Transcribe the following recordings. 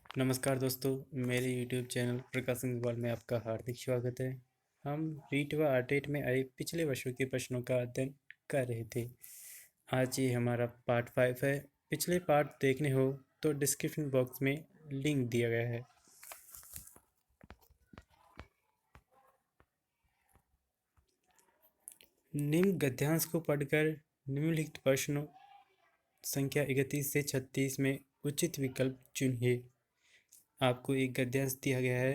नमस्कार दोस्तों, मेरे YouTube चैनल प्रकाश अग्रवाल में आपका हार्दिक स्वागत है। हम रीट व आर्टेट में आए पिछले वर्षों के प्रश्नों का अध्ययन कर रहे थे। आज ये हमारा पार्ट 5 है। पिछले पार्ट देखने हो तो डिस्क्रिप्शन बॉक्स में लिंक दिया गया है। निम्न गद्यांश को पढ़कर निम्नलिखित प्रश्नों संख्या 31 से 36 में उचित विकल्प चुनिए। आपको एक गद्यांश दिया गया है।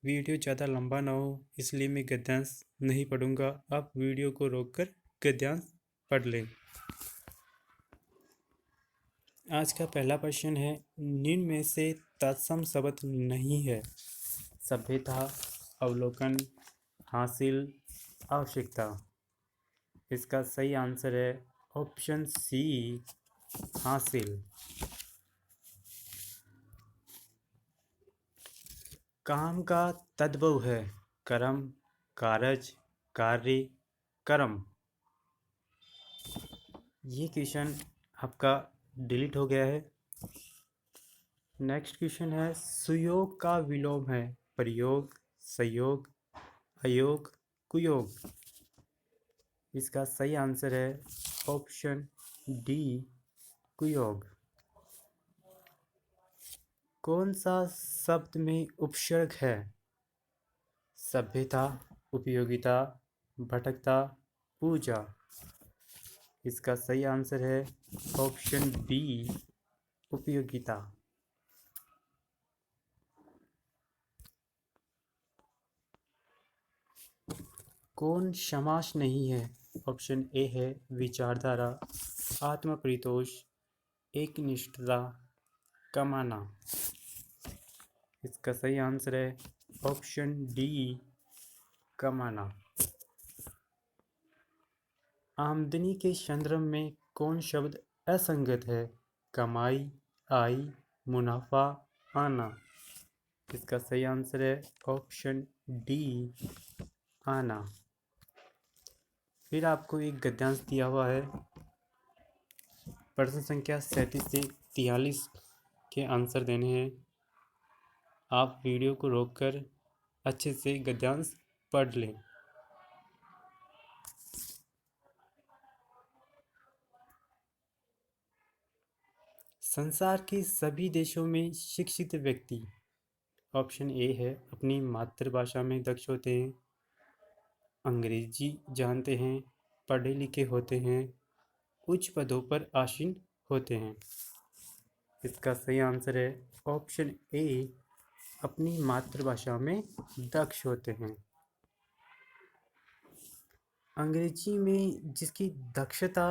वीडियो ज़्यादा लंबा ना हो इसलिए मैं गद्यांश नहीं पढ़ूंगा। आप वीडियो को रोककर गद्यांश पढ़ लें। आज का पहला प्रश्न है, निम्न में से तत्सम शब्द नहीं है। सभ्यता, अवलोकन, हासिल, आवश्यकता। इसका सही आंसर है ऑप्शन सी, हासिल। काम का तद्भव है कर्म, कारज, कार्य, कर्म। ये क्वेश्चन आपका डिलीट हो गया है। नेक्स्ट क्वेश्चन है, सुयोग का विलोम है प्रयोग, संयोग, अयोग, कुयोग। इसका सही आंसर है ऑप्शन डी, कुयोग। कौन सा शब्द में उपसर्ग है? सभ्यता, उपयोगिता, भटकता, पूजा। इसका सही आंसर है ऑप्शन बी, उपयोगिता। कौन समास नहीं है? ऑप्शन ए है विचारधारा, आत्मपरितोष, एकनिष्ठता, कमाना। इसका सही आंसर है ऑप्शन डी, कमाना। आमदनी के संदर्भ में कौन शब्द असंगत है? कमाई, आय, मुनाफा, आना। इसका सही आंसर है ऑप्शन डी, आना। फिर आपको एक गद्यांश दिया हुआ है। प्रश्न संख्या 37 से 43 के आंसर देने हैं। आप वीडियो को रोककर अच्छे से गद्यांश पढ़ लें। संसार के सभी देशों में शिक्षित व्यक्ति, ऑप्शन ए है अपनी मातृभाषा में दक्ष होते हैं, अंग्रेजी जानते हैं, पढ़े लिखे होते हैं, उच्च पदों पर आसीन होते हैं। इसका सही आंसर है ऑप्शन ए, अपनी मातृभाषा में दक्ष होते हैं। अंग्रेजी में जिसकी दक्षता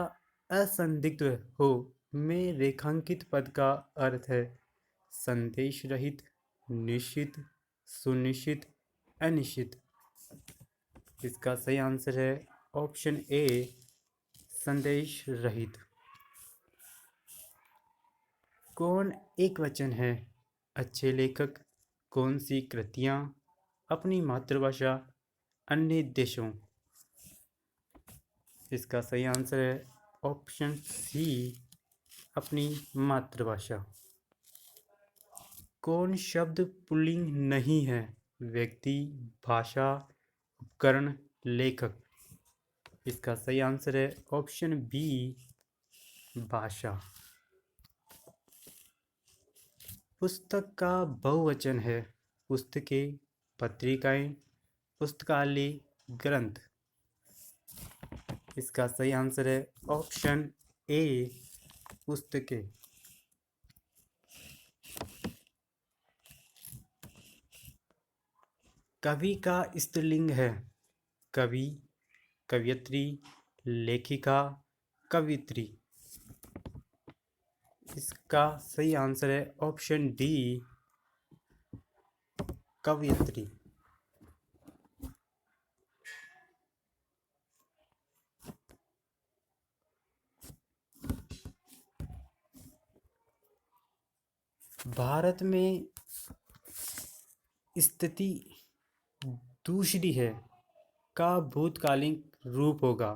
असंदिग्ध हो में रेखांकित पद का अर्थ है संदेश रहित, निश्चित, सुनिश्चित, अनिश्चित। इसका सही आंसर है ऑप्शन ए, संदेश रहित। कौन एक वचन है? अच्छे लेखक, कौन सी कृतियाँ, अपनी मातृभाषा, अन्य देशों। इसका सही आंसर है ऑप्शन सी, अपनी मातृभाषा। कौन शब्द पुल्लिंग नहीं है? व्यक्ति, भाषा, उपकरण, लेखक। इसका सही आंसर है ऑप्शन बी, भाषा। पुस्तक का बहुवचन है पुस्तकें, पत्रिकाएं, पुस्तकालय, ग्रंथ। इसका सही आंसर है ऑप्शन ए, पुस्तकें। कवि का स्त्रीलिंग है कवि, कवयित्री, लेखिका, कवित्री। इसका सही आंसर है ऑप्शन डी, कवयित्री। भारत में स्थिति दूसरी है का भूतकालीन रूप होगा।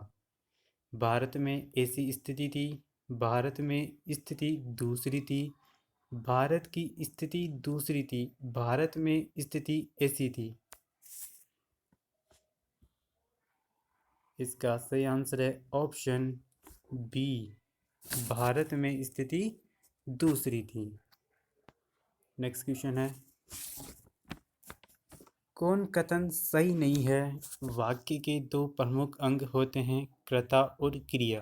भारत में ऐसी स्थिति थी, भारत में स्थिति दूसरी थी, भारत की स्थिति दूसरी थी, भारत में स्थिति ऐसी थी। इसका सही आंसर है ऑप्शन बी, भारत में स्थिति दूसरी थी। नेक्स्ट क्वेश्चन है, कौन कथन सही नहीं है? वाक्य के दो प्रमुख अंग होते हैं, कर्ता और क्रिया।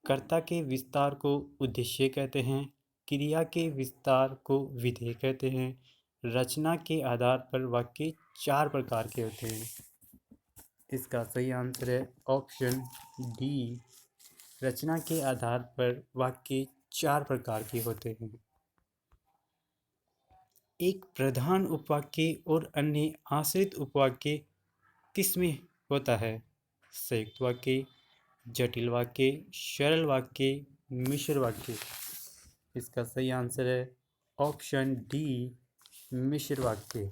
कर्ता के विस्तार को उद्देश्य कहते हैं, क्रिया के विस्तार को विधेय कहते हैं। रचना के आधार पर वाक्य चार प्रकार के होते हैं। इसका सही आंसर है ऑप्शन डी, रचना के आधार पर वाक्य चार प्रकार के होते हैं। एक प्रधान उपवाक्य और अन्य आश्रित उपवाक्य किसमें होता है? संयुक्त वाक्य, जटिल वाक्य, सरल वाक्य, मिश्र वाक्य। इसका सही आंसर है ऑप्शन डी, मिश्र वाक्य।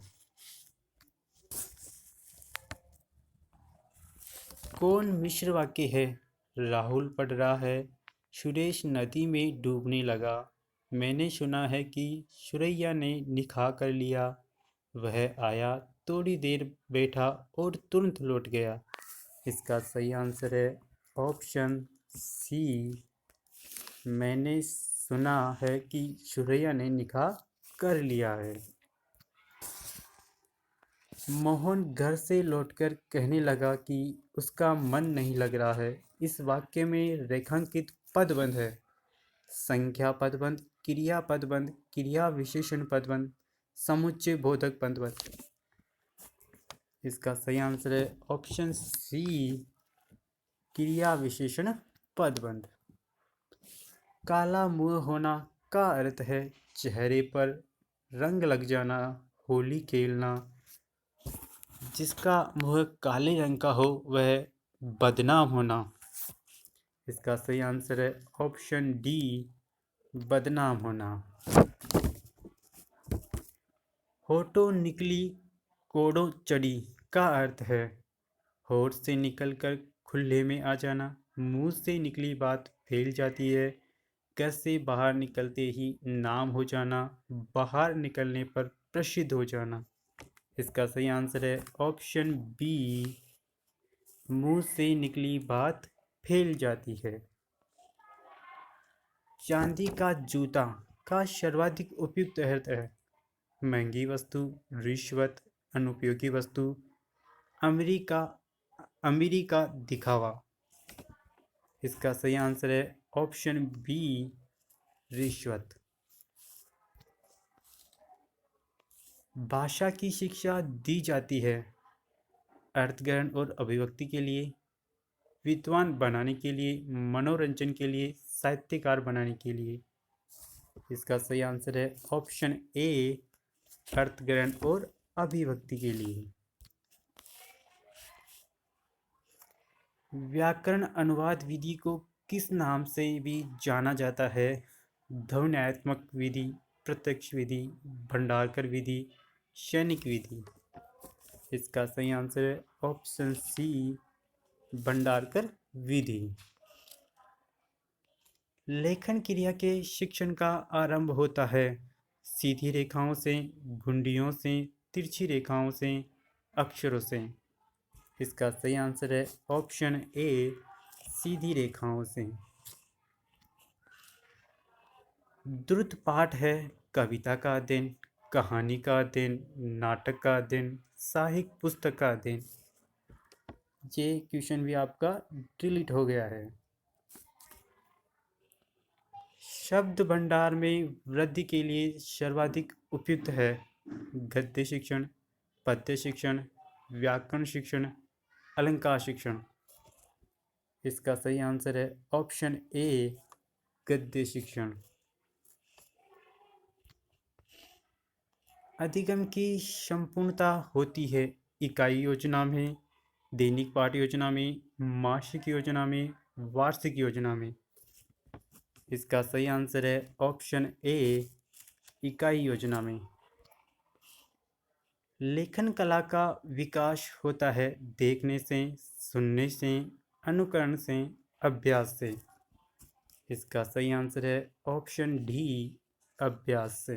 कौन मिश्र वाक्य है? राहुल पढ़ रहा है, सुरेश नदी में डूबने लगा, मैंने सुना है कि सुरैया ने निकाह कर लिया, वह आया, थोड़ी देर बैठा और तुरंत लौट गया। इसका सही आंसर है ऑप्शन सी, मैंने सुना है कि सुरैया ने निकाह कर लिया है। मोहन घर से लौटकर कहने लगा कि उसका मन नहीं लग रहा है। इस वाक्य में रेखांकित पदबंध है, संख्या पदबंध, क्रिया पदबंध, क्रिया विशेषण पदबंध, समुच्चय बोधक पदबंध। इसका सही आंसर है ऑप्शन सी, क्रिया विशेषण पदबंध। काला मुंह होना का अर्थ है चेहरे पर रंग लग जाना, होली खेलना। जिसका मुंह काले रंग का हो वह बदनाम होना। इसका सही आंसर है ऑप्शन डी, बदनाम होना। होठों निकली कोड़ों चढ़ी का अर्थ है होठ से निकलकर खुले में आ जाना, मुंह से निकली बात फैल जाती है, घर से बाहर निकलते ही नाम हो जाना, बाहर निकलने पर प्रसिद्ध हो जाना। इसका सही आंसर है ऑप्शन बी, मुंह से निकली बात फैल जाती है। चांदी का जूता का सर्वाधिक उपयुक्त अर्थ है महंगी वस्तु, रिश्वत, अनुपयोगी वस्तु, अमीरी का दिखावा। इसका सही आंसर है ऑप्शन बी, रिश्वत। भाषा की शिक्षा दी जाती है अर्थग्रहण और अभिव्यक्ति के लिए, विद्वान बनाने के लिए, मनोरंजन के लिए, साहित्यकार बनाने के लिए। इसका सही आंसर है ऑप्शन ए, अर्थग्रहण और अभिव्यक्ति के लिए। व्याकरण अनुवाद विधि को किस नाम से भी जाना जाता है? ध्वन्यात्मक विधि, प्रत्यक्ष विधि, भंडारकर विधि, सैनिक विधि। इसका सही आंसर है ऑप्शन सी, भंडारकर विधि। लेखन क्रिया के शिक्षण का आरंभ होता है सीधी रेखाओं से, घुंडियों से, तिरछी रेखाओं से, अक्षरों से। इसका सही आंसर है ऑप्शन ए, सीधी रेखाओं से। द्रुत पाठ है कविता का अध्ययन, कहानी का अध्ययन, नाटक का अध्ययन, साहित्य पुस्तक का अध्ययन। ये क्वेश्चन भी आपका डिलीट हो गया है। शब्द भंडार में वृद्धि के लिए सर्वाधिक उपयुक्त है गद्य शिक्षण, पद्य शिक्षण, व्याकरण शिक्षण, अलंकार शिक्षण। इसका सही आंसर है ऑप्शन ए, गद्य शिक्षण। अधिगम की संपूर्णता होती है इकाई योजना में, दैनिक पाठ योजना में, मासिक योजना में, वार्षिक योजना में। इसका सही आंसर है ऑप्शन ए, इकाई योजना में। लेखन कला का विकास होता है देखने से, सुनने से, अनुकरण से, अभ्यास से। इसका सही आंसर है ऑप्शन डी, अभ्यास से।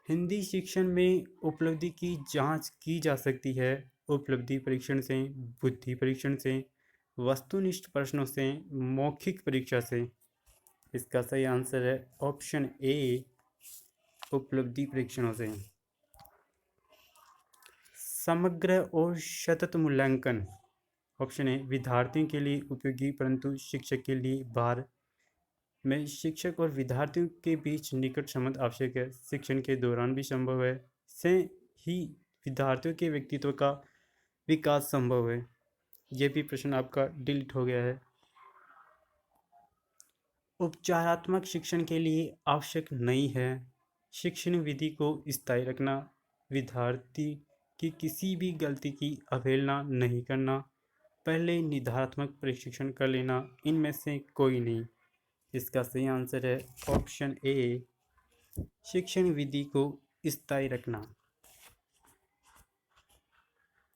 हिंदी शिक्षण में उपलब्धि की जांच की जा सकती है उपलब्धि परीक्षण से, बुद्धि परीक्षण से, वस्तुनिष्ठ प्रश्नों से, मौखिक परीक्षा से। इसका सही आंसर है ऑप्शन ए, उपलब्धि परीक्षणों से। समग्र और सतत मूल्यांकन, ऑप्शन ए, विद्यार्थियों के लिए उपयोगी परंतु शिक्षक के लिए भार में शिक्षक और विद्यार्थियों के बीच निकट संबंध आवश्यक है, शिक्षण के दौरान भी संभव है, से ही विद्यार्थियों के व्यक्तित्व का विकास संभव है। यह भी प्रश्न आपका डिलीट हो गया है। उपचारात्मक शिक्षण के लिए आवश्यक नहीं है, शिक्षण विधि को स्थायी रखना, विद्यार्थी की किसी भी गलती की अवहेलना नहीं करना, पहले निधानात्मक प्रशिक्षण कर लेना, इनमें से कोई नहीं। इसका सही आंसर है ऑप्शन ए, शिक्षण विधि को स्थायी रखना।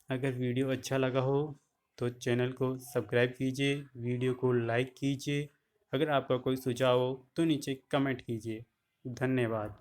अगर वीडियो अच्छा लगा हो तो चैनल को सब्सक्राइब कीजिए, वीडियो को लाइक कीजिए। अगर आपका कोई सुझाव हो तो नीचे कमेंट कीजिए। धन्यवाद।